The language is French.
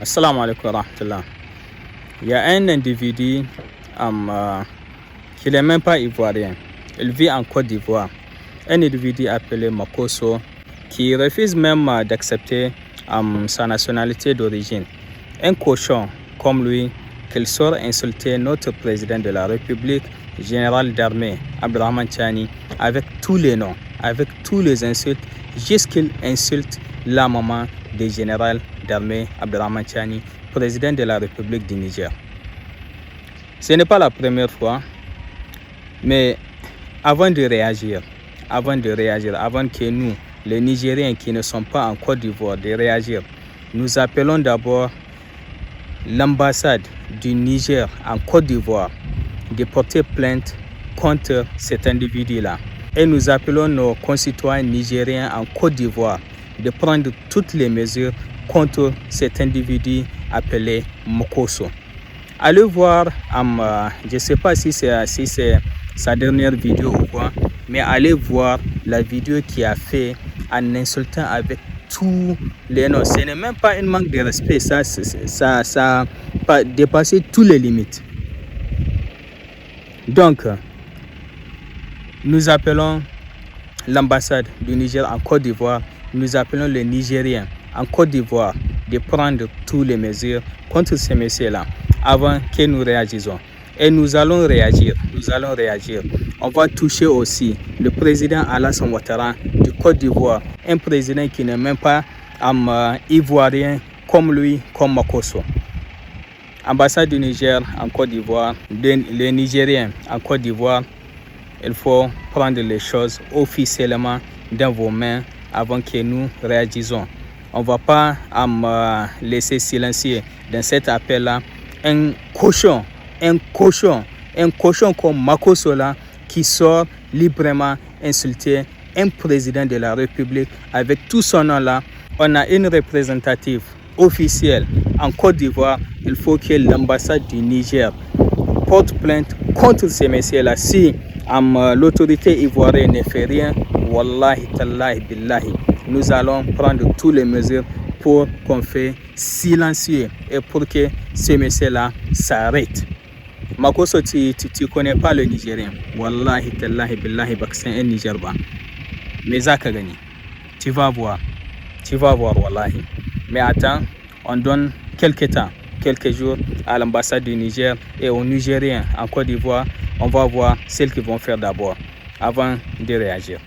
Assalamu alaikum wa rahmatullah. Il y a un individu qui n'est même pas ivoirien. Il vit en Côte d'Ivoire. Un individu appelé Makosso qui refuse même d'accepter sa nationalité d'origine. Un cochon comme lui, qu'il sort insulter notre président de la République, général d'armée, Abdrahmane Tiani, avec tous les noms, avec tous les insultes, jusqu'il insulte la maman du général d'armée, Abdrahmane Tiani, président de la République du Niger. Ce n'est pas la première fois, mais avant de réagir, avant que nous, les Nigériens qui ne sont pas en Côte d'Ivoire, de réagir, nous appelons d'abord l'ambassade du Niger en Côte d'Ivoire de porter plainte contre cet individu-là. Et nous appelons nos concitoyens nigériens en Côte d'Ivoire de prendre toutes les mesures contre cet individu appelé Makosso. Allez voir, je ne sais pas si c'est sa dernière vidéo ou quoi, mais allez voir la vidéo qu'il a fait en insultant avec tous les noms. Ce n'est même pas un manque de respect, ça a dépassé toutes les limites. Donc, nous appelons l'ambassade du Niger en Côte d'Ivoire, nous appelons les Nigériens en Côte d'Ivoire de prendre toutes les mesures contre ces messieurs-là avant que nous réagissions. Et nous allons réagir, On va toucher aussi le président Alassane Ouattara du Côte d'Ivoire, un président qui n'est même pas ivoirien comme lui, comme Makosso. Ambassade du Niger en Côte d'Ivoire, les Nigériens en Côte d'Ivoire, il faut prendre les choses officiellement dans vos mains avant que nous réagissions. On ne va pas laisser silencieux dans cet appel-là un cochon comme Makosso là, qui sort librement insulter un président de la République avec tout son nom là. On a une représentative officielle en Côte d'Ivoire. Il faut que l'ambassade du Niger porte plainte contre ces messieurs-là. Si l'autorité ivoirienne ne fait rien, wallahi, tallahi, billahi, nous allons prendre toutes les mesures pour qu'on fait silencieux et pour que ces messieurs-là s'arrêtent. Makosso, tu connais pas le Nigérien. Wallahi, tallahi, billahi, c'est un Nigerba. Mais ça, tu vas voir, wallahi. Mais attends, on donne quelques jours à l'ambassade du Niger et aux Nigériens en Côte d'Ivoire. On va voir ce qu'ils vont faire d'abord avant de réagir.